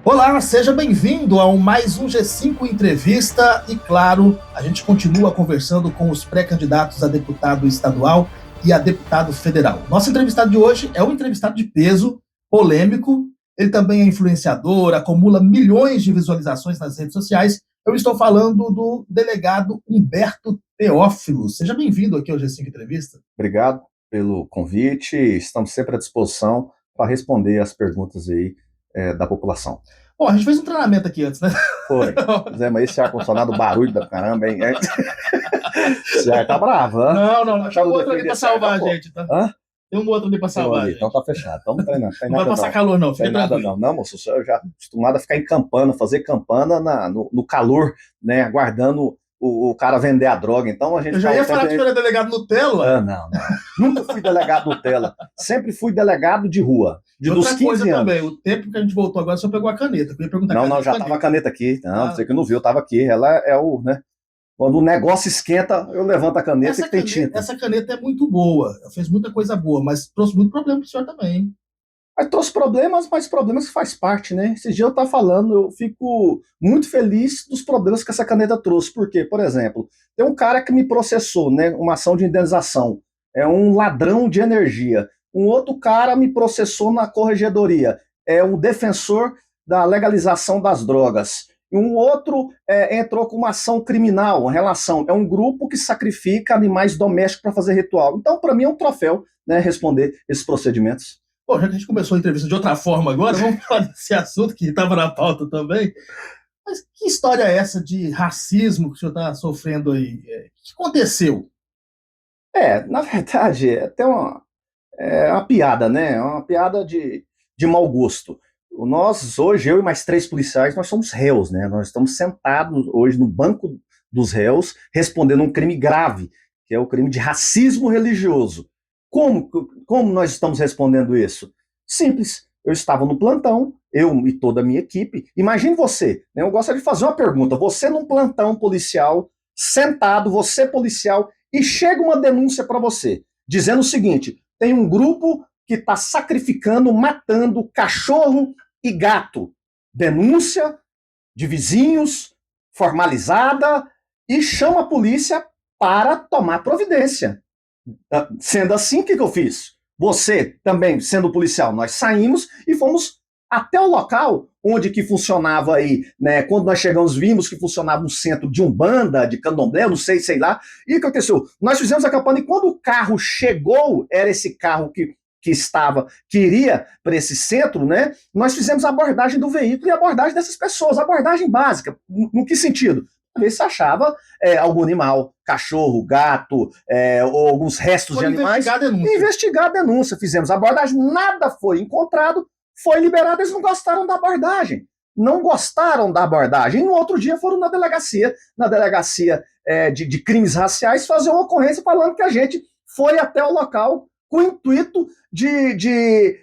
Olá, seja bem-vindo a mais um G5 Entrevista e, claro, a gente continua conversando com os pré-candidatos a deputado estadual e a deputado federal. Nosso entrevistado de hoje é um entrevistado de peso, polêmico, ele também é influenciador, acumula milhões de visualizações nas redes sociais. Eu estou falando do delegado Humberto Teófilo. Seja bem-vindo aqui ao G5 Entrevista. Obrigado pelo convite, estamos sempre à disposição para responder as perguntas aí da população. Bom, a gente fez um treinamento aqui antes, né? Foi. Fizemos aí esse ar-condicionado, barulho da caramba, hein? Esse ar tá bravo, hein? Não. Tem um outro ali pra salvar a gente, tá? Hã? Tem um outro ali pra salvar a gente. Então tá fechado, estamos treinando. Não vai passar calor, não. Não tem nada, não. Não, moço, eu já acostumado a ficar em campana, fazer campana no calor, né? Aguardando o cara vender a droga. Então a gente. Eu já ia falar que tu era delegado Nutella. Não. Nunca fui delegado Nutella. Sempre fui delegado de rua. Dos 15 anos. Também, o tempo que a gente voltou agora, só pegou a caneta. Eu ia perguntar não, já estava a caneta aqui. Não, você que não viu, estava aqui. Ela é o, né? Quando o negócio esquenta, eu levanto a caneta e tem tinta. Essa caneta é muito boa. Ela fez muita coisa boa, mas trouxe muito problema pro senhor também, hein? Aí trouxe problemas, mas problemas que faz parte, né? Esse dia eu estava falando, eu fico muito feliz dos problemas que essa caneta trouxe. Por quê? Por exemplo, tem um cara que me processou, né? Uma ação de indenização. É um ladrão de energia. Um outro cara me processou na corregedoria. É um defensor da legalização das drogas. E um outro entrou com uma ação criminal, uma relação. É um grupo que sacrifica animais domésticos para fazer ritual. Então, para mim, é um troféu, né, responder esses procedimentos. Bom, já que a gente começou a entrevista de outra forma agora, vamos falar desse assunto que estava na pauta também. Mas que história é essa de racismo que o senhor está sofrendo aí? O que aconteceu? Na verdade, é até uma piada, né? É uma piada de mau gosto. Nós, hoje, eu e mais 3 policiais, nós somos réus, né? Nós estamos sentados hoje no banco dos réus, respondendo um crime grave, que é o crime de racismo religioso. Como nós estamos respondendo isso? Simples. Eu estava no plantão, eu e toda a minha equipe. Imagine você, né? Eu gostaria de fazer uma pergunta. Você num plantão policial, sentado, você policial, e chega uma denúncia para você, dizendo o seguinte: tem um grupo que está sacrificando, matando cachorro e gato. Denúncia de vizinhos, formalizada, e chama a polícia para tomar providência. Sendo assim, o que eu fiz? Você também, sendo policial, nós saímos e fomos até o local onde que funcionava aí, né? Quando nós chegamos, vimos que funcionava um centro de umbanda, de candomblé, não sei lá. E o que aconteceu? Nós fizemos a campanha e quando o carro chegou, era esse carro que iria para esse centro, né? Nós fizemos a abordagem do veículo e a abordagem dessas pessoas, a abordagem básica. No que sentido? Ver se achava algum animal, cachorro, gato, ou alguns restos de animais. Investigar a denúncia. Fizemos a abordagem, nada foi encontrado, foi liberado, eles não gostaram da abordagem. Não gostaram da abordagem. E no outro dia foram na delegacia de crimes raciais, fazer uma ocorrência falando que a gente foi até o local com o intuito de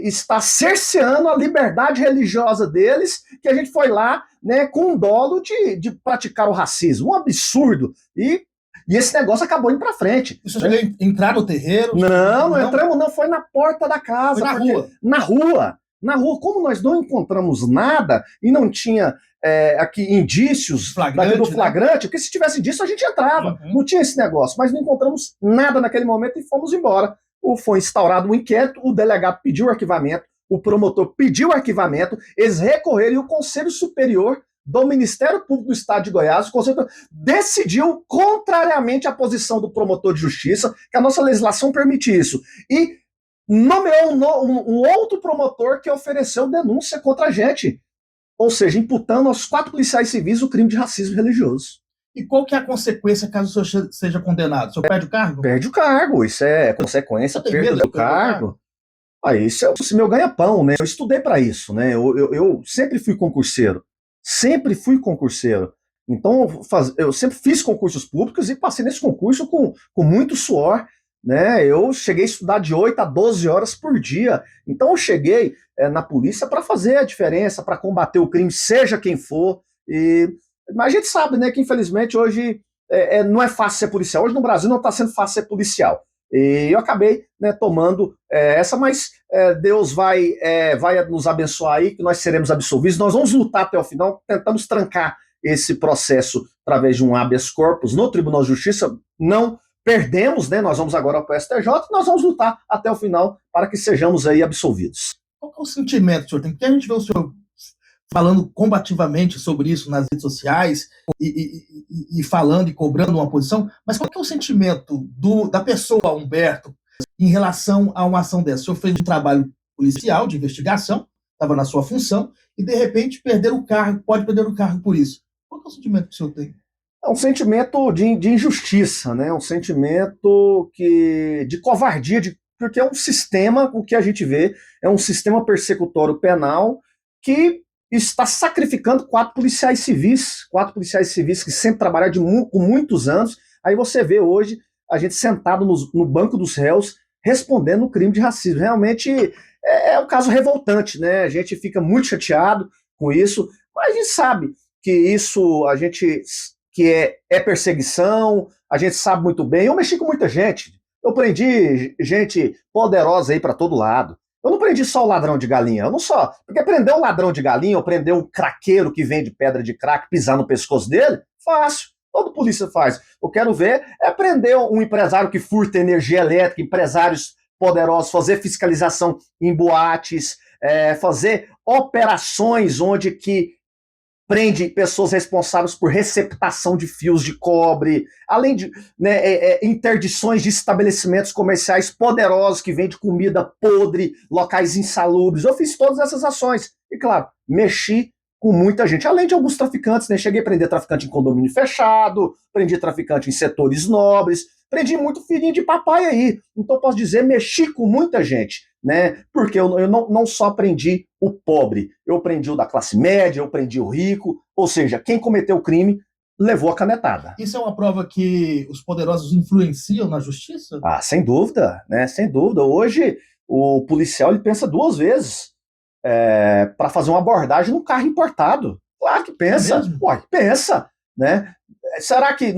estar cerceando a liberdade religiosa deles, que a gente foi lá, né, com um dolo de praticar o racismo. Um absurdo. E esse negócio acabou indo para frente. Você chegou a entrar no terreiro? Não entramos, não. Foi na porta da casa. Foi na rua? Na rua. Como nós não encontramos nada e não tinha aqui indícios do flagrante, né? Porque se tivesse indício a gente entrava. Não tinha esse negócio. Mas não encontramos nada naquele momento e fomos embora. Foi instaurado um inquérito, o delegado pediu o arquivamento, o promotor pediu o arquivamento, eles recorreram e o Conselho Superior do Ministério Público do Estado de Goiás, o Conselho decidiu, contrariamente à posição do promotor de justiça, que a nossa legislação permite isso, e nomeou um outro promotor que ofereceu denúncia contra a gente, ou seja, imputando aos 4 policiais civis o crime de racismo religioso. E qual que é a consequência caso o senhor seja condenado? O senhor perde o cargo? Perde o cargo, isso é consequência, perda do cargo. Isso é o meu ganha-pão, né? Eu estudei para isso, né? Eu sempre fui concurseiro. Então, eu sempre fiz concursos públicos e passei nesse concurso com muito suor, né? Eu cheguei a estudar de 8 a 12 horas por dia. Então, eu cheguei na polícia para fazer a diferença, para combater o crime, seja quem for. Mas a gente sabe, né, que infelizmente hoje não é fácil ser policial. Hoje no Brasil não está sendo fácil ser policial. E eu acabei, né, tomando essa, mas Deus vai nos abençoar aí, que nós seremos absolvidos. Nós vamos lutar até o final, tentamos trancar esse processo através de um habeas corpus no Tribunal de Justiça. Não perdemos, né? Nós vamos agora para o STJ e nós vamos lutar até o final para que sejamos aí absolvidos. Qual é o sentimento que o senhor tem? Porque a gente vê o senhor falando combativamente sobre isso nas redes sociais e falando e cobrando uma posição, mas qual é o sentimento da pessoa, Humberto, em relação a uma ação dessa? O senhor fez um trabalho policial de investigação, estava na sua função, e de repente perder o cargo, pode perder o cargo por isso. Qual é o sentimento que o senhor tem? É um sentimento de injustiça, né? Um sentimento de covardia, porque é um sistema, o que a gente vê, é um sistema persecutório penal que está sacrificando quatro policiais civis que sempre trabalharam com muitos anos. Aí você vê hoje a gente sentado no banco dos réus respondendo o crime de racismo. Realmente é um caso revoltante, né? A gente fica muito chateado com isso, mas a gente sabe que isso é perseguição, a gente sabe muito bem. Eu mexi com muita gente, eu prendi gente poderosa aí para todo lado. Eu não prendi só o ladrão de galinha, eu não só. Porque prender um ladrão de galinha ou prender um craqueiro que vende pedra de crack, pisar no pescoço dele, fácil. Todo polícia faz. Eu quero ver prender um empresário que furta energia elétrica, empresários poderosos, fazer fiscalização em boates, fazer operações onde que prende pessoas responsáveis por receptação de fios de cobre, além de interdições de estabelecimentos comerciais poderosos que vendem comida podre, locais insalubres. Eu fiz todas essas ações. E, claro, mexi com muita gente, além de alguns traficantes, né? Cheguei a prender traficante em condomínio fechado, prendi traficante em setores nobres, prendi muito filhinho de papai aí. Então, posso dizer, mexi com muita gente, né? Porque eu não só prendi o pobre, eu prendi o da classe média, eu prendi o rico, ou seja, quem cometeu o crime levou a canetada. Isso é uma prova que os poderosos influenciam na justiça? Ah, sem dúvida, né? Sem dúvida. Hoje, o policial ele pensa duas vezes para fazer uma abordagem num carro importado. Claro que pensa. Ué, pensa, né? Será que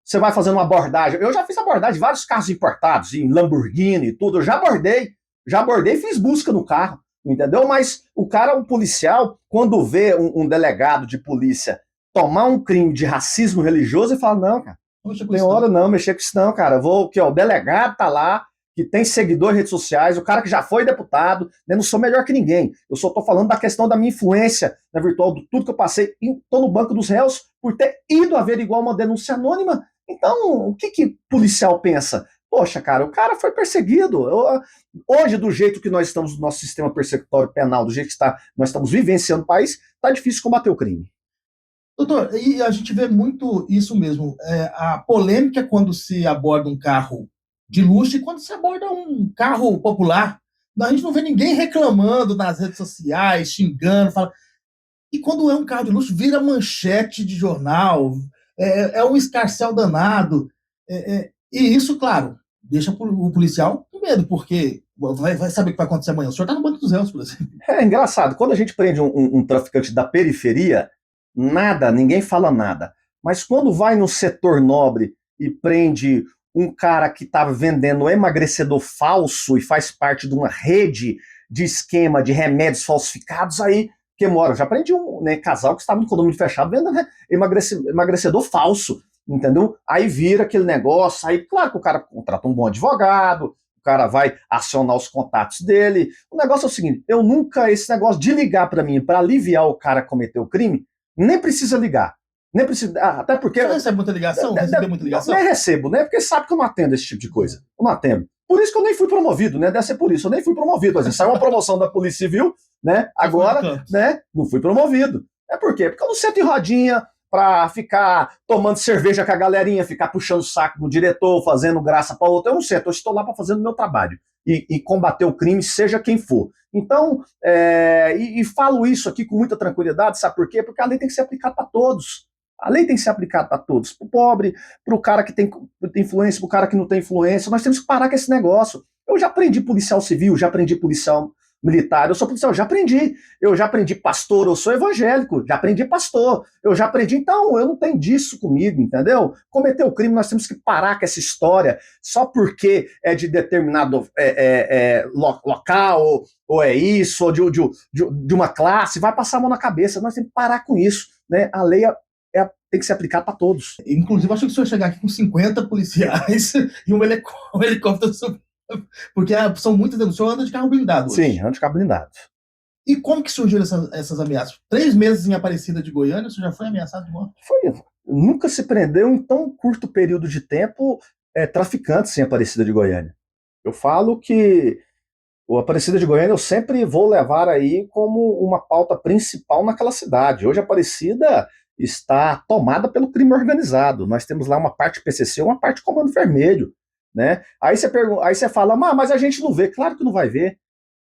você vai fazendo uma abordagem? Eu já fiz abordagem de vários carros importados, em Lamborghini e tudo. Eu já abordei e fiz busca no carro, entendeu? Mas o policial, quando vê um delegado de polícia tomar um crime de racismo religioso, ele fala, não, cara, não tem hora não, mexer com isso não, cara. O delegado tá lá, que tem seguidor em redes sociais, o cara que já foi deputado, né, não sou melhor que ninguém. Eu só tô falando da questão da minha influência na virtual, de tudo que eu passei. Tô no banco dos réus por ter ido averiguar uma denúncia anônima. Então, o que policial pensa? Poxa, cara, o cara foi perseguido. Hoje, do jeito que nós estamos no nosso sistema persecutório penal, do jeito que nós estamos vivenciando o país, tá difícil combater o crime. Doutor, e a gente vê muito isso mesmo, a polêmica quando se aborda um carro de luxo e quando se aborda um carro popular. A gente não vê ninguém reclamando nas redes sociais, xingando, falando. E quando é um carro de luxo, vira manchete de jornal, é um escarcéu danado. E isso, claro, deixa o policial com medo, porque vai saber o que vai acontecer amanhã. O senhor está no banco dos réus, por exemplo. É engraçado, quando a gente prende um traficante da periferia, ninguém fala nada. Mas quando vai no setor nobre e prende um cara que estava vendendo emagrecedor falso e faz parte de uma rede de esquema de remédios falsificados, aí eu já prendi um casal que estava no condomínio fechado vendendo emagrecedor falso, entendeu? Aí vira aquele negócio, aí claro que o cara contrata um bom advogado, o cara vai acionar os contatos dele. O negócio é o seguinte, esse negócio de ligar para mim para aliviar o cara que cometeu o crime, nem precisa ligar. Nem precisa, até porque... Você recebe muita ligação? Recebe muita ligação? Nem recebo, né? Porque sabe que eu não atendo esse tipo de coisa. Eu não atendo. Por isso que eu nem fui promovido, né? Deve ser por isso. Eu nem fui promovido. Assim, saiu uma promoção da Polícia Civil, né? Agora, né? Não fui promovido. É por quê? Porque eu não sento em rodinha pra ficar tomando cerveja com a galerinha, ficar puxando o saco do diretor, fazendo graça para outro. Eu não sento. Eu estou lá para fazer o meu trabalho. E combater o crime, seja quem for. Então, falo isso aqui com muita tranquilidade, sabe por quê? Porque a lei tem que ser aplicada para todos. A lei tem que ser aplicada para todos, para o pobre, para o cara que tem influência, para o cara que não tem influência. Nós temos que parar com esse negócio. Eu já aprendi policial civil, já aprendi policial militar, eu sou policial, eu já aprendi pastor, eu sou evangélico, já aprendi pastor, eu já aprendi, então eu não tenho disso comigo, entendeu? Cometer o crime, nós temos que parar com essa história, só porque é de determinado local, ou é isso, ou de uma classe, vai passar a mão na cabeça, nós temos que parar com isso, né? A lei tem que se aplicar para todos. Inclusive, eu achei que o senhor chegar aqui com 50 policiais e um helicóptero, porque são muitas. O senhor anda de carro blindado hoje. Sim, ando de carro blindado. E como que surgiram essas ameaças? 3 meses em Aparecida de Goiânia, você já foi ameaçado de morte? Nunca se prendeu em tão curto período de tempo traficantes em Aparecida de Goiânia. Eu falo que o Aparecida de Goiânia eu sempre vou levar aí como uma pauta principal naquela cidade. Hoje a Aparecida está tomada pelo crime organizado. Nós temos lá uma parte PCC, uma parte Comando Vermelho, né? Aí você fala, mas a gente não vê. Claro que não vai ver.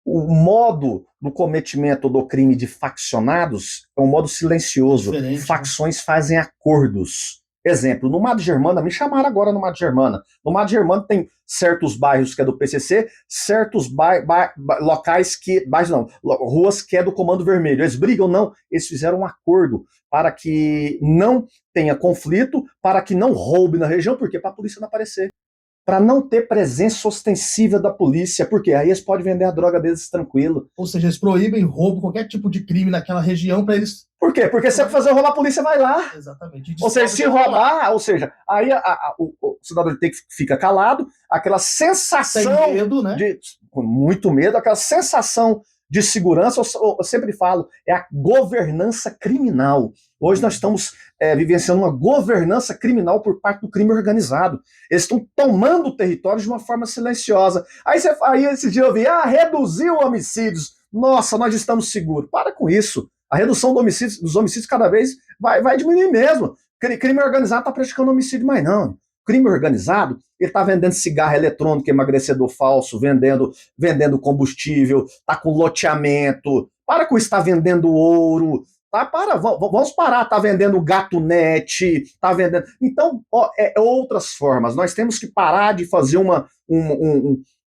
O modo do cometimento do crime de faccionados é um modo silencioso. Diferente, facções fazem acordos. Exemplo, no Mato Germana, me chamaram agora no Mato Germana. No Mato Germana tem certos bairros que é do PCC, certos locais que, ruas que é do Comando Vermelho. Eles brigam? Não. Eles fizeram um acordo para que não tenha conflito, para que não roube na região, porque para a polícia não aparecer. Para não ter presença ostensiva da polícia, porque aí eles podem vender a droga deles tranquilo. Ou seja, eles proíbem roubo, qualquer tipo de crime naquela região para eles... Por quê? Porque se fazer roubar, a polícia vai lá. Exatamente. Ou seja, se roubar, aí o cidadão tem que ficar calado, aquela sensação tem medo, né? Com muito medo, aquela sensação de segurança, eu sempre falo, é a governança criminal. Hoje nós estamos vivenciando uma governança criminal por parte do crime organizado. Eles estão tomando o território de uma forma silenciosa. Aí esse dia eu vi, reduziu homicídios. Nossa, nós estamos seguros. Para com isso. A redução dos homicídios cada vez vai diminuir mesmo. Crime organizado está praticando homicídio, mas não. Crime organizado, ele está vendendo cigarro eletrônico, emagrecedor falso, vendendo combustível, está com loteamento. Para com isso, está vendendo ouro. Vamos parar, tá vendendo gatunete, tá vendendo... Então, outras formas. Nós temos que parar de fazer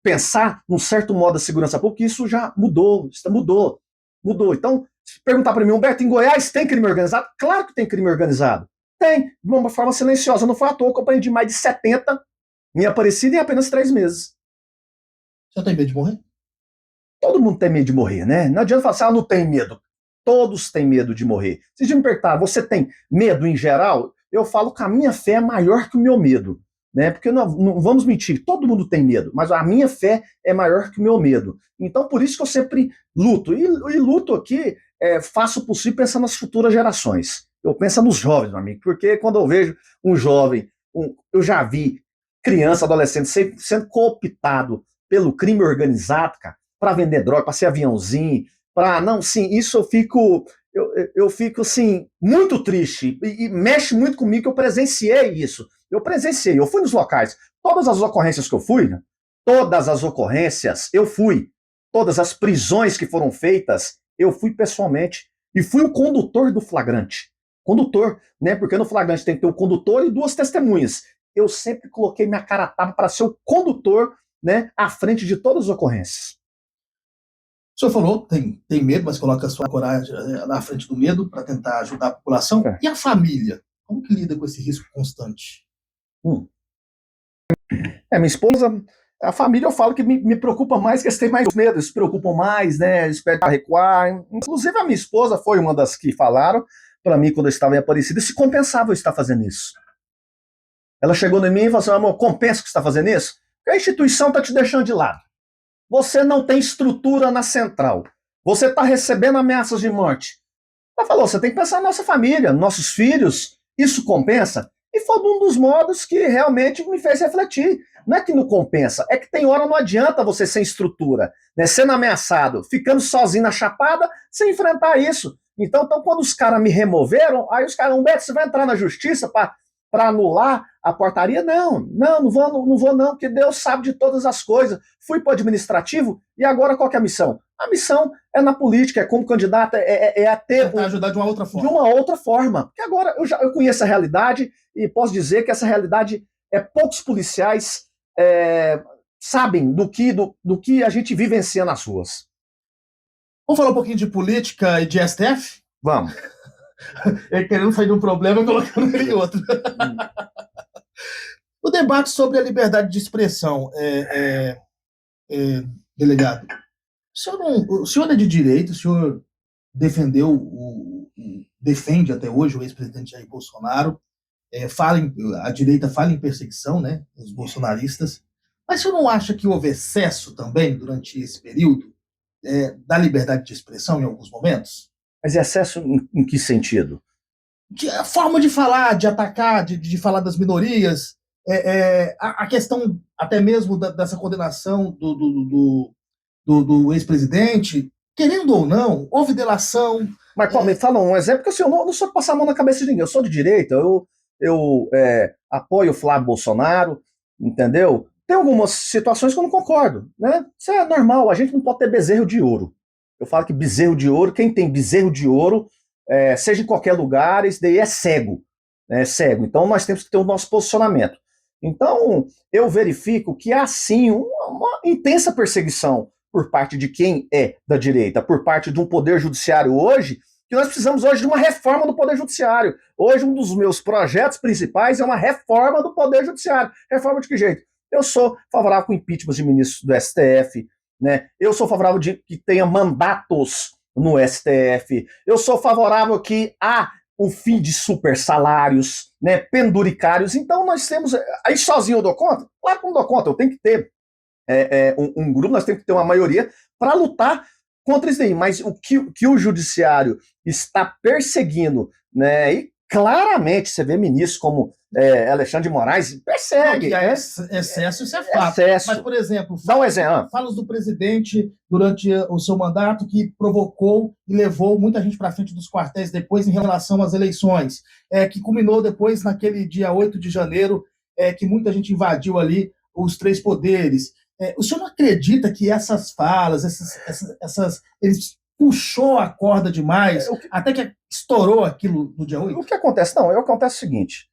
pensar num certo modo de segurança pública, isso já mudou. Então, se perguntar para mim, Humberto, em Goiás tem crime organizado? Claro que tem crime organizado. Tem, de uma forma silenciosa. Não foi à toa que eu aprendi mais de 70 em Aparecida em apenas 3 meses. Você tem medo de morrer? Todo mundo tem medo de morrer, né? Não adianta falar assim, não tem medo. Todos têm medo de morrer. Se me perguntar, você tem medo em geral? Eu falo que a minha fé é maior que o meu medo. Né? Porque não vamos mentir, todo mundo tem medo, mas a minha fé é maior que o meu medo. Então, por isso que eu sempre luto. E luto aqui, faço o possível pensando nas futuras gerações. Eu penso nos jovens, meu amigo, porque quando eu vejo um jovem, eu já vi criança, adolescente sendo cooptado pelo crime organizado, cara, para vender droga, para ser aviãozinho, isso eu fico assim, muito triste, e mexe muito comigo, que eu presenciei isso. Eu fui nos locais, todas as ocorrências que eu fui, né? Todas as prisões que foram feitas, eu fui pessoalmente, e fui o condutor do flagrante. Condutor, né? Porque no flagrante tem que ter o condutor e 2 testemunhas. Eu sempre coloquei minha cara a tapa para ser o condutor, né, à frente de todas as ocorrências. O senhor falou, tem medo, mas coloca a sua coragem na frente do medo para tentar ajudar a população. E a família? Como que lida com esse risco constante? Minha esposa, a família eu falo que me preocupa mais, que eles têm mais medo, eles se preocupam mais, né, eles pedem recuar. Inclusive a minha esposa foi uma das que falaram para mim quando eu estava em Aparecida se compensava eu estar fazendo isso. Ela chegou em mim e falou assim, amor, compensa que você está fazendo isso? Porque a instituição está te deixando de lado. Você não tem estrutura na central. Você está recebendo ameaças de morte. Ela falou, você tem que pensar na nossa família, nossos filhos. Isso compensa? E foi um dos modos que realmente me fez refletir. Não é que não compensa, é que tem hora não adianta você sem estrutura, né? Sendo ameaçado, ficando sozinho na chapada, sem enfrentar isso. Então quando os caras me removeram, aí os caras, Humberto, você vai entrar na justiça para anular a portaria? Não vou não, porque Deus sabe de todas as coisas. Fui para o administrativo e agora qual que é a missão? A missão é na política, é como candidato, é ter... ajudar de uma outra forma. De uma outra forma. Porque agora eu conheço a realidade e posso dizer que essa realidade poucos policiais sabem do que a gente vivencia nas ruas. Vamos falar um pouquinho de política e de STF? Vamos. Ele querendo sair de um problema e colocando ele em outro. O debate sobre a liberdade de expressão, delegado. O senhor é de direito, o senhor defende até hoje o ex-presidente Jair Bolsonaro, a direita fala em perseguição, né, os bolsonaristas, mas o senhor não acha que houve excesso também durante esse período da liberdade de expressão em alguns momentos? Mas excesso em que sentido? A forma de falar, de atacar, de falar das minorias, a questão até mesmo dessa condenação do ex-presidente, querendo ou não, houve delação. Mas me fala um exemplo, porque assim, eu não sou de passar a mão na cabeça de ninguém, eu sou de direita, eu apoio o Flávio Bolsonaro, entendeu? Tem algumas situações que eu não concordo, né? Isso é normal, a gente não pode ter bezerro de ouro. Eu falo que bezerro de ouro, quem tem bezerro de ouro, seja em qualquer lugar, esse daí é cego, né? Cego. Então nós temos que ter o nosso posicionamento. Então eu verifico que há sim uma intensa perseguição por parte de quem é da direita, por parte de um poder judiciário hoje, que nós precisamos hoje de uma reforma do poder judiciário. Hoje um dos meus projetos principais é uma reforma do poder judiciário. Reforma de que jeito? Eu sou favorável com impeachment de ministros do STF, né? Eu sou favorável de que tenha mandatos no STF. Eu sou favorável que há o fim de super salários, né, penduricários. Então nós temos... Aí sozinho eu dou conta? Claro que não dou conta, eu tenho que ter um grupo, nós temos que ter uma maioria para lutar contra isso daí. Mas o que o judiciário está perseguindo, né, e claramente você vê ministros como Alexandre de Moraes, persegue. Não, que é excesso, isso é fato. Excesso. Mas, por exemplo, dá um exemplo. Falas do presidente durante o seu mandato que provocou e levou muita gente para frente dos quartéis depois em relação às eleições, que culminou depois naquele dia 8 de janeiro, que muita gente invadiu ali os três poderes. O senhor não acredita que essas falas, eles puxou a corda demais, até que estourou aquilo no dia 8? O que acontece? Não, acontece o seguinte,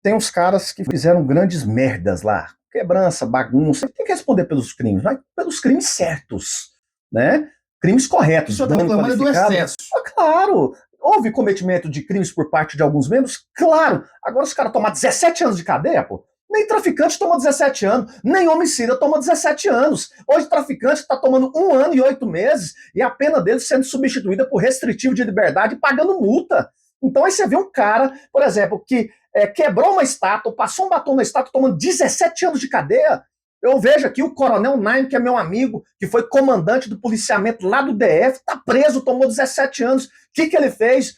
tem uns caras que fizeram grandes merdas lá, quebrança, bagunça, tem que responder pelos crimes, mas pelos crimes certos, né? Crimes corretos. O senhor está reclamando do excesso. Claro, houve cometimento de crimes por parte de alguns membros, claro. Agora os caras tomam 17 anos de cadeia, pô. Nem traficante toma 17 anos, nem homicida toma 17 anos. Hoje traficante está tomando 1 ano e 8 meses e a pena dele sendo substituída por restritivo de liberdade e pagando multa. Então aí você vê um cara, por exemplo, que quebrou uma estátua, passou um batom na estátua tomando 17 anos de cadeia. Eu vejo aqui o Coronel Naim, que é meu amigo, que foi comandante do policiamento lá do DF, está preso, tomou 17 anos. O que ele fez?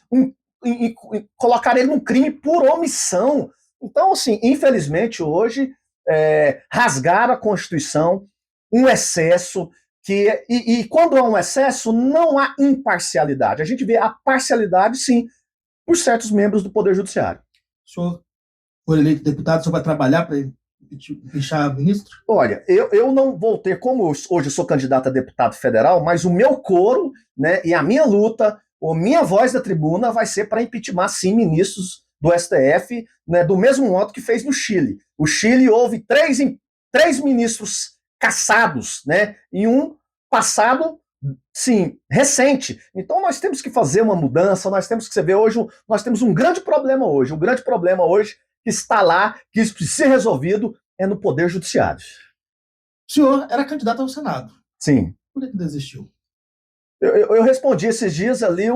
Colocar ele num crime por omissão. Então, assim, infelizmente, hoje, rasgaram a Constituição, um excesso, e quando há um excesso, não há imparcialidade. A gente vê a parcialidade, sim, por certos membros do Poder Judiciário. O senhor foi eleito deputado, o senhor vai trabalhar para pichar ministro? Olha, eu não vou ter, como hoje eu sou candidato a deputado federal, mas o meu coro, né, e a minha luta, a minha voz da tribuna vai ser para impeachment, sim, ministros do STF, né, do mesmo modo que fez no Chile. O Chile houve três ministros cassados, né, em um passado, sim, recente. Então nós temos que fazer uma mudança, nós temos que, você vê hoje, nós temos um grande problema hoje, que está lá, que isso precisa ser resolvido, é no Poder Judiciário. O senhor era candidato ao Senado. Sim. Por que desistiu? Eu respondi esses dias ali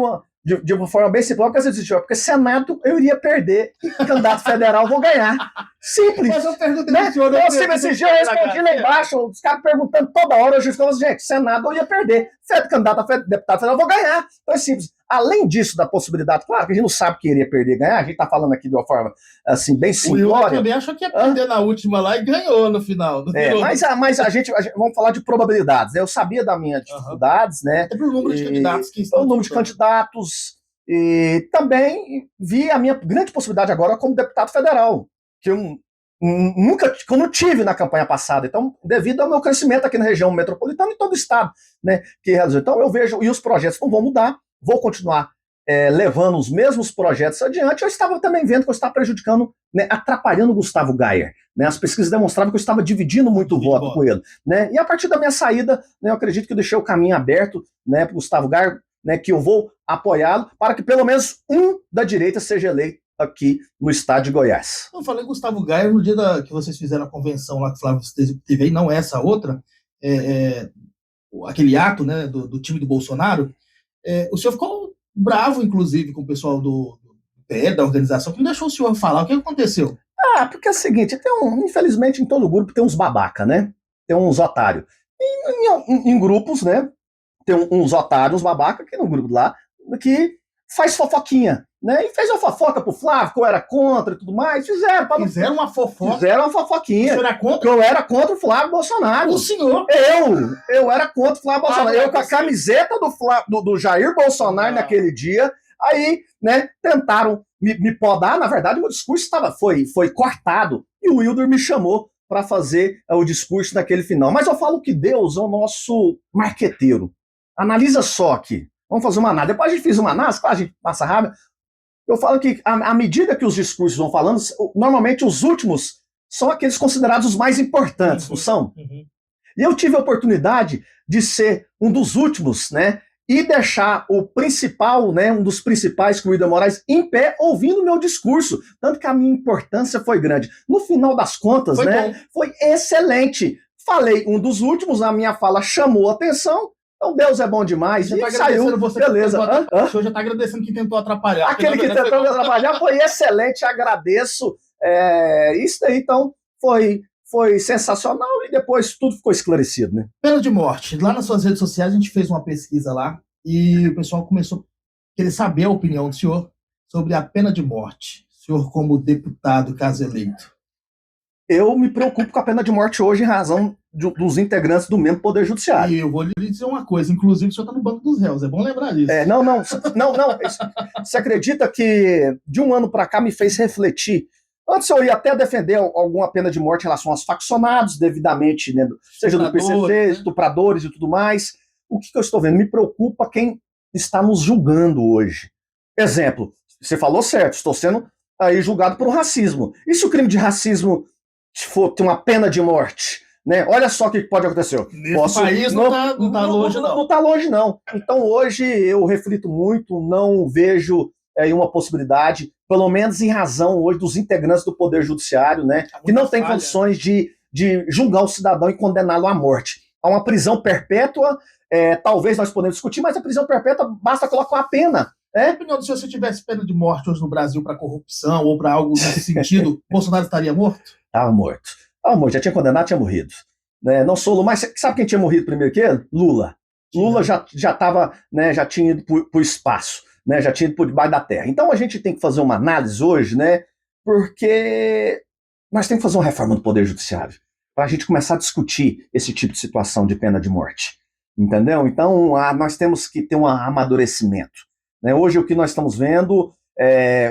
de uma forma bem simples, porque você desistiu, porque Senado eu iria perder, candidato federal vou ganhar. Simples. Mas eu perguntei né? Esses dias eu respondi lá embaixo, os caras perguntando toda hora, eu falava, gente, Senado eu ia perder, candidato a deputado federal vou ganhar. Então é simples. Além disso, da possibilidade, claro que a gente não sabe que iria perder ganhar, a gente está falando aqui de uma forma assim, bem simplória. O Will também achou que ia perder na última lá e ganhou no final. Mas a gente vamos falar de probabilidades, né? Eu sabia das minhas dificuldades, né? Até pelo número de candidatos que estão. O número de candidatos. E também vi a minha grande possibilidade agora como deputado federal, que eu não tive na campanha passada. Então, devido ao meu crescimento aqui na região metropolitana e todo o estado, né? Então, eu vejo, e os projetos não vão mudar, vou continuar levando os mesmos projetos adiante, eu estava também vendo que eu estava prejudicando, né, atrapalhando o Gustavo Gayer. Né? As pesquisas demonstravam que eu estava dividindo muito voto com ele. Né? E a partir da minha saída, né, eu acredito que eu deixei o caminho aberto, né, para o Gustavo Gayer, né, que eu vou apoiá-lo para que pelo menos um da direita seja eleito aqui no estado de Goiás. Eu falei Gustavo Gayer no dia que vocês fizeram a convenção lá que o Flávio teve aí, não essa outra, aquele ato, né, do time do Bolsonaro. O senhor ficou bravo, inclusive, com o pessoal do PL, da organização, que não deixou o senhor falar. O que aconteceu? Porque é o seguinte, infelizmente em todo grupo tem uns babaca, né? Tem uns otários. Em grupos, né? Tem uns otários, uns babaca, que no grupo lá, que faz fofoquinha, né? E fez uma fofoca pro Flávio, que eu era contra e tudo mais. Fizeram uma fofoca? Fizeram uma fofoquinha. Você era contra? Que eu era contra o Flávio Bolsonaro. O senhor? Eu era contra o Flávio Bolsonaro. Eu com a camiseta do Jair Bolsonaro naquele dia. Aí, né, tentaram me podar. Na verdade, o meu discurso foi cortado. E o Wilder me chamou para fazer o discurso naquele final. Mas eu falo que Deus é o nosso marqueteiro. Analisa só aqui. Vamos fazer uma análise. Depois a gente fez uma análise, a gente passa rápido. Eu falo que, à medida que os discursos vão falando, normalmente os últimos são aqueles considerados os mais importantes, não são? Uhum. E eu tive a oportunidade de ser um dos últimos, né? E deixar o principal, né? Um dos principais, com o Wilder Moraes, em pé, ouvindo o meu discurso. Tanto que a minha importância foi grande. No final das contas, foi excelente. Falei um dos últimos, a minha fala chamou a atenção. Então Deus é bom demais. E saiu, beleza. O senhor já está agradecendo que tentou atrapalhar. Aquele que tentou me atrapalhar foi excelente, agradeço. Isso daí, então, foi sensacional e depois tudo ficou esclarecido, né? Pena de morte. Lá nas suas redes sociais a gente fez uma pesquisa lá e o pessoal começou a querer saber a opinião do senhor sobre a pena de morte. O senhor como deputado, caso eleito. Eu me preocupo com a pena de morte hoje em razão dos integrantes do mesmo Poder Judiciário. E eu vou lhe dizer uma coisa, inclusive o senhor está no banco dos réus, é bom lembrar disso. Não. Você acredita que de um ano para cá me fez refletir? Antes eu ia até defender alguma pena de morte em relação aos faccionados, devidamente, né, seja do PCC, estupradores e tudo mais. O que eu estou vendo? Me preocupa quem está nos julgando hoje. Exemplo, você falou certo, estou sendo aí julgado por um racismo. E se o crime de racismo for ter uma pena de morte? Né? Olha só o que pode acontecer. Nesse país não está longe, não. Não está longe, não. Então hoje eu reflito muito, não vejo uma possibilidade, pelo menos em razão hoje dos integrantes do Poder Judiciário, né, que não tem condições de julgar o cidadão e condená-lo à morte. Há uma prisão perpétua, talvez nós podemos discutir, mas a prisão perpétua basta colocar uma pena. Na opinião do senhor, se tivesse pena de morte hoje no Brasil para corrupção ou para algo nesse sentido, Bolsonaro estaria morto? Estava morto. Já tinha condenado, tinha morrido. Não sou, mas sabe quem tinha morrido primeiro que ele? Lula. Lula já estava, né, já tinha ido para o espaço, né, já tinha ido por debaixo da terra. Então a gente tem que fazer uma análise hoje, né, porque nós temos que fazer uma reforma do Poder Judiciário para a gente começar a discutir esse tipo de situação de pena de morte. Entendeu? Então nós temos que ter um amadurecimento. Né? Hoje o que nós estamos vendo,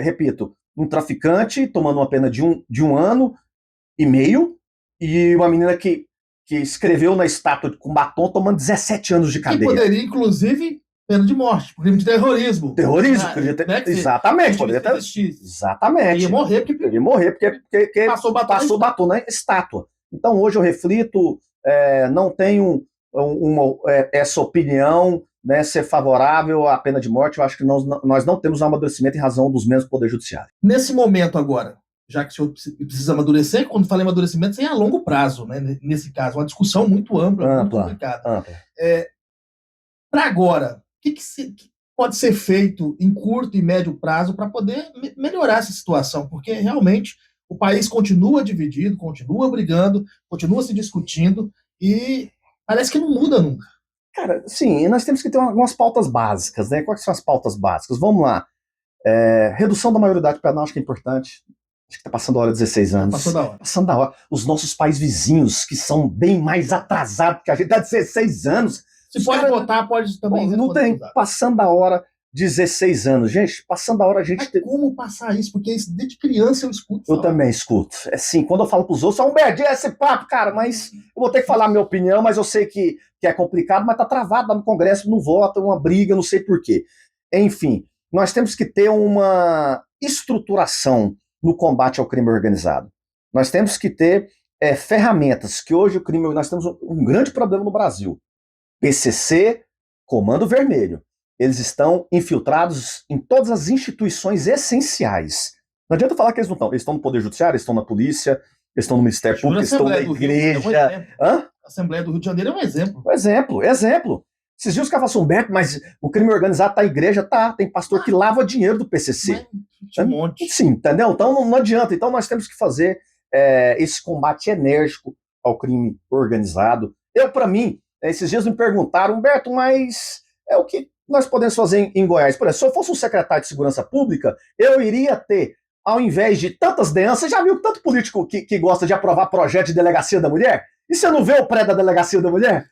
repito, um traficante tomando uma pena de um ano e meio e uma menina que escreveu na estátua com batom tomando 17 anos de cadeia. E poderia, inclusive, pena de morte, por crime de terrorismo. Poderia ter, né? Exatamente. Poderia ter, exatamente. Ia morrer porque passou batom na estátua. Então hoje eu reflito, não tenho essa opinião, né, ser favorável à pena de morte. Eu acho que nós não temos um amadurecimento em razão dos mesmos Poder Judiciário. Nesse momento agora, já que o senhor precisa amadurecer, quando fala em amadurecimento, é a longo prazo, né? Nesse caso, uma discussão muito ampla, muito complicada. Para agora, o que pode ser feito em curto e médio prazo para poder melhorar essa situação? Porque realmente o país continua dividido, continua brigando, continua se discutindo e parece que não muda nunca. Cara, sim, nós temos que ter algumas pautas básicas, né? Quais são as pautas básicas? Vamos lá. Redução da maioridade penal, acho que é importante. Acho que está passando a hora de 16 anos. Passando da hora. Os nossos pais vizinhos, que são bem mais atrasados, porque a gente está 16 anos. Se pode votar, pode também. Não tem. Passando da hora, 16 anos. Gente, passando da hora a gente... Mas como passar isso? Porque desde criança eu escuto. Eu também escuto. Assim, quando eu falo pros outros, Humberto, esse papo, cara, mas eu vou ter que falar a minha opinião, mas eu sei que é complicado, mas tá travado lá no Congresso, não vota, uma briga, não sei por quê. Enfim, nós temos que ter uma estruturação no combate ao crime organizado. Nós temos que ter ferramentas, que hoje nós temos um grande problema no Brasil. PCC, Comando Vermelho. Eles estão infiltrados em todas as instituições essenciais. Não adianta falar que eles não estão. Eles estão no Poder Judiciário, eles estão na polícia, eles estão no Ministério Público, eles estão na igreja. A Assembleia do Rio de Janeiro é um exemplo. Exemplo. Esses dias os caras falam, Humberto, mas o crime organizado tá na igreja, tá. Tem pastor que lava dinheiro do PCC. Um monte. Sim, entendeu? Então não adianta. Então nós temos que fazer esse combate enérgico ao crime organizado. Para mim, esses dias me perguntaram, Humberto, mas o que nós podemos fazer em Goiás? Por exemplo, se eu fosse um secretário de Segurança Pública, eu iria ter, ao invés de tantas DEANs, você já viu tanto político que gosta de aprovar projeto de delegacia da mulher? E você não vê o pré da delegacia da mulher?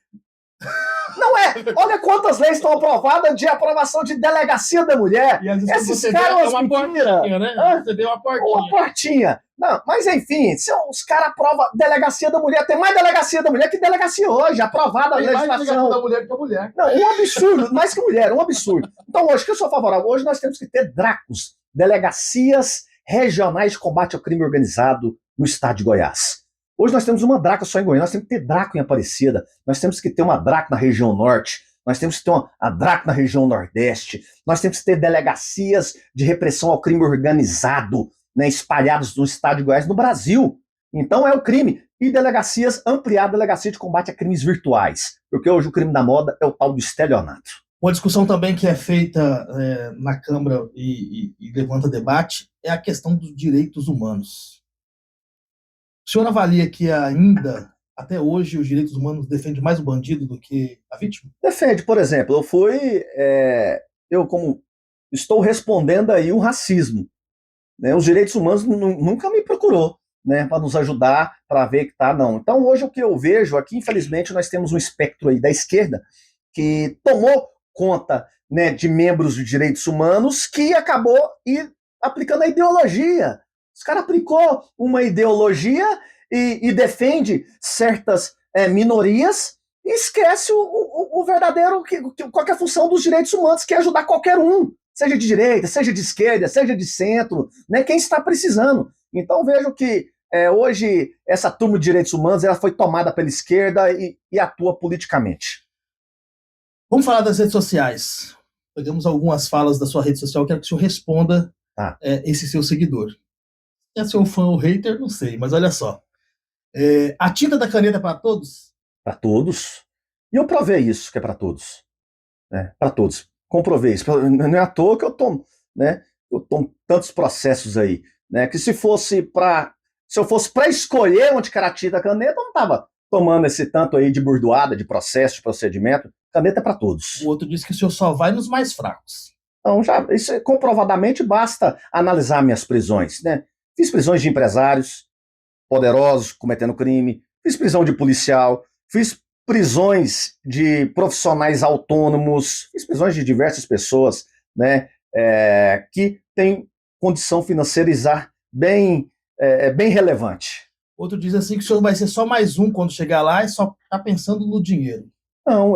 Não é? Olha quantas leis estão aprovadas de aprovação de delegacia da mulher. E às vezes esses caras uma portinha, né? Você deu uma portinha. Uma portinha. Não, mas enfim, se os caras aprovam delegacia da mulher, tem mais delegacia da mulher que delegacia hoje, aprovada a legislação. Mais delegacia da mulher que a mulher. Não, um absurdo, mais que mulher, um absurdo. Então hoje, que eu sou favorável, hoje nós temos que ter DRACOS, Delegacias Regionais de Combate ao Crime Organizado no estado de Goiás. Hoje nós temos uma DRACO só em Goiânia, nós temos que ter DRACO em Aparecida, nós temos que ter uma DRACO na região norte, nós temos que ter uma DRACO na região nordeste, nós temos que ter delegacias de repressão ao crime organizado, né, espalhados no estado de Goiás, no Brasil. Então é o crime. E delegacias, ampliar a delegacia de combate a crimes virtuais, porque hoje o crime da moda é o tal do estelionato. Uma discussão também que é feita na Câmara e levanta debate é a questão dos direitos humanos. O senhor avalia que ainda, até hoje, os direitos humanos defendem mais o bandido do que a vítima? Defende, por exemplo, eu como estou respondendo aí o racismo, né? Os direitos humanos nunca me procurou, né, para nos ajudar, para ver que tá, não. Então hoje o que eu vejo aqui, infelizmente, nós temos um espectro aí da esquerda que tomou conta, né, de membros de direitos humanos que acabou aplicando a ideologia. Os caras aplicou uma ideologia e defende certas minorias e esquece o verdadeiro, qual é a função dos direitos humanos, que é ajudar qualquer um, seja de direita, seja de esquerda, seja de centro, né, quem está precisando. Então vejo que hoje essa turma de direitos humanos ela foi tomada pela esquerda e atua politicamente. Vamos falar das redes sociais. Pegamos algumas falas da sua rede social, quero que o senhor responda esse seu seguidor. Se é seu fã ou hater, não sei, mas olha só. A tinta da caneta é para todos? Para todos. E eu provei isso, que é para todos. Né? Para todos. Comprovei isso. Não é à toa que eu tomo, né? Eu tomo tantos processos aí, né? Que se eu fosse para escolher onde que era a tinta da caneta, eu não estava tomando esse tanto aí de burdoada, de processo, de procedimento. Caneta é para todos. O outro disse que o senhor só vai nos mais fracos. Então, isso comprovadamente basta analisar minhas prisões, né? Fiz prisões de empresários poderosos cometendo crime, fiz prisão de policial, fiz prisões de profissionais autônomos, fiz prisões de diversas pessoas, né, que têm condição financeira bem relevante. Outro diz assim que o senhor vai ser só mais um quando chegar lá e só está pensando no dinheiro. Não,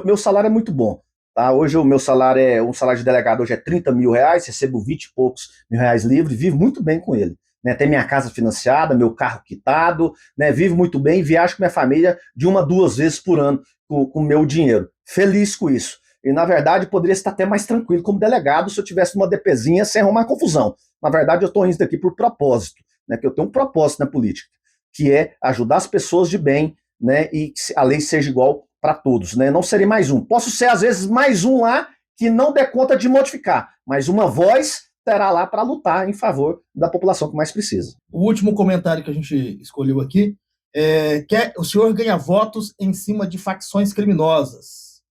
meu salário é muito bom. Tá? Hoje o meu salário um salário de delegado hoje é 30 mil reais, recebo 20 e poucos mil reais livre, vivo muito bem com ele. Né? Tenho minha casa financiada, meu carro quitado, né? Vivo muito bem, viajo com minha família de 1 a 2 vezes por ano com o meu dinheiro. Feliz com isso. E, na verdade, poderia estar até mais tranquilo como delegado se eu tivesse uma DPzinha sem arrumar confusão. Na verdade, eu estou indo aqui por propósito, né? Que eu tenho um propósito na política, que é ajudar as pessoas de bem, né? E que a lei seja igual para todos, né? Não serei mais um. Posso ser, às vezes, mais um lá que não dê conta de modificar, mas uma voz terá lá para lutar em favor da população que mais precisa. O último comentário que a gente escolheu aqui é que o senhor ganha votos em cima de facções criminosas.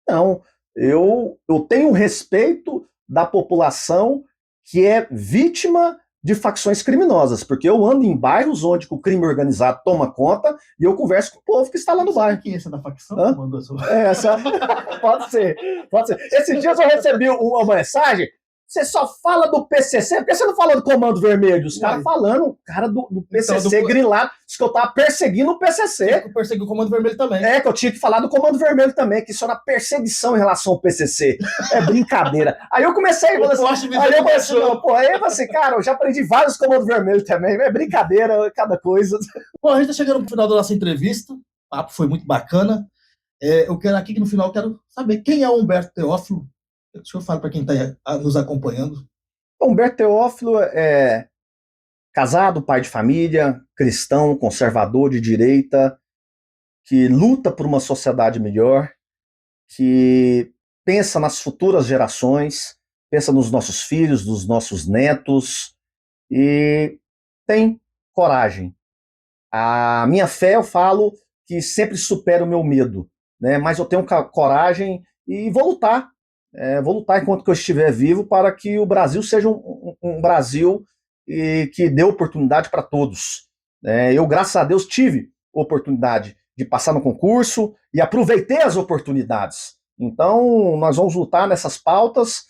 Não, eu tenho respeito da população que é vítima de facções criminosas, porque eu ando em bairros onde o crime organizado toma conta e eu converso com o povo que está lá no bairro. Quem é essa da facção? Mandou essa? Pode ser. Esses dias eu recebi uma mensagem você só fala do PCC, por que você não fala do Comando Vermelho? Os caras falando, cara do PCC então, grilado, disse que eu tava perseguindo o PCC. Eu persegui o Comando Vermelho também. Que eu tinha que falar do Comando Vermelho também, que isso era perseguição em relação ao PCC. É brincadeira. Aí eu comecei, aí eu falei assim, cara, eu já aprendi vários Comandos Vermelhos também, é brincadeira, cada coisa. Bom, a gente tá chegando pro final da nossa entrevista, o papo foi muito bacana. Eu quero aqui que no final quero saber quem é o Humberto Teófilo. O senhor fala para quem está nos acompanhando. Humberto Teófilo é casado, pai de família, cristão, conservador de direita, que luta por uma sociedade melhor, que pensa nas futuras gerações, pensa nos nossos filhos, nos nossos netos, e tem coragem. A minha fé, eu falo, que sempre supera o meu medo, né? Mas eu tenho coragem e vou lutar. Vou lutar enquanto que eu estiver vivo para que o Brasil seja um Brasil que dê oportunidade para todos. Eu, graças a Deus, tive oportunidade de passar no concurso e aproveitei as oportunidades. Então, nós vamos lutar nessas pautas,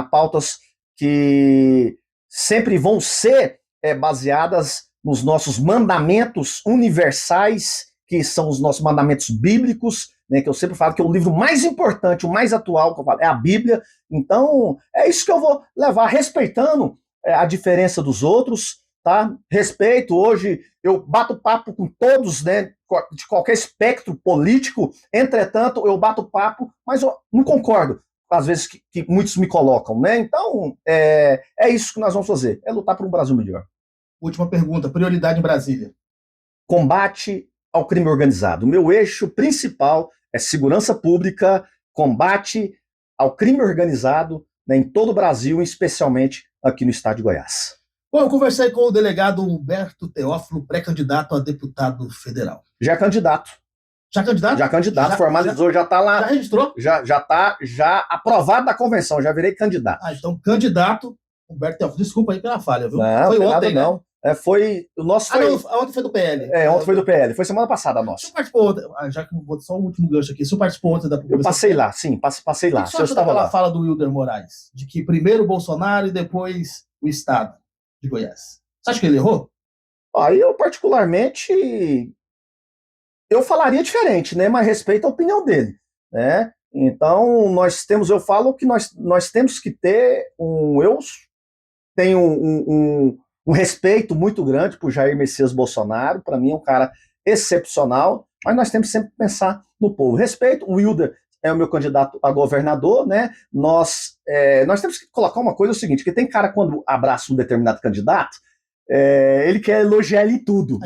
pautas que sempre vão ser baseadas nos nossos mandamentos universais, que são os nossos mandamentos bíblicos, que eu sempre falo que é o livro mais importante, o mais atual que eu falo, é a Bíblia. Então, é isso que eu vou levar, respeitando a diferença dos outros, tá? Respeito, hoje eu bato papo com todos, né, de qualquer espectro político, entretanto, eu bato papo, mas eu não concordo, às vezes, que muitos me colocam, né? Então, é isso que nós vamos fazer, é lutar por um Brasil melhor. Última pergunta, prioridade em Brasília. Combate ao crime organizado. O meu eixo principal é segurança pública, combate ao crime organizado, né, em todo o Brasil, especialmente aqui no estado de Goiás. Bom, eu conversei com o delegado Humberto Teófilo, pré-candidato a deputado federal. Já é candidato. Já candidato? Já candidato, formalizou, já está lá. Já registrou? Já está aprovado da convenção, já virei candidato. Então, candidato Humberto Teófilo. Desculpa aí pela falha, viu? Não, foi ontem, nada, não. Né? Foi o nosso. Foi... Não, ontem foi do PL. Ontem foi do PL. Foi semana passada a nossa. Você participou, já que vou só o último gancho aqui, você participou ontem da Eu passei lá, sim, passei lá. Você estava lá. Fala do Wilder Moraes, de que primeiro o Bolsonaro e depois o Estado de Goiás. Você acha que ele errou? Aí eu, particularmente, eu falaria diferente, né? Mas respeito a opinião dele, né? Então, eu falo que nós temos que ter eu tenho um respeito muito grande por Jair Messias Bolsonaro, para mim é um cara excepcional, mas nós temos sempre que pensar no povo. Respeito, o Wilder é o meu candidato a governador, né? Nós temos que colocar uma coisa, é o seguinte, que tem cara quando abraça um determinado candidato, ele quer elogiar ele em tudo.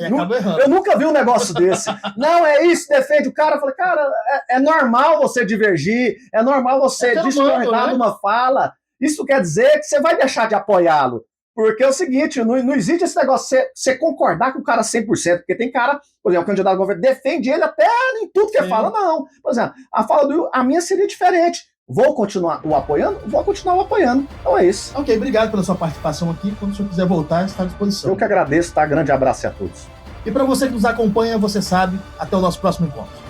Eu nunca vi um negócio desse. Não, é isso, defende o cara. Eu falei, cara, é normal você divergir, é normal você discordar de uma fala. Isso quer dizer que você vai deixar de apoiá-lo. Porque é o seguinte, não existe esse negócio de você concordar com o cara 100%, porque tem cara, por exemplo, o candidato ao governo defende ele até em tudo que ele fala, não. Por exemplo, a minha seria diferente. Vou continuar o apoiando? Vou continuar o apoiando. Então é isso. Ok, obrigado pela sua participação aqui. Quando o senhor quiser voltar, está à disposição. Eu que agradeço, tá? Grande abraço a todos. E para você que nos acompanha, você sabe, até o nosso próximo encontro.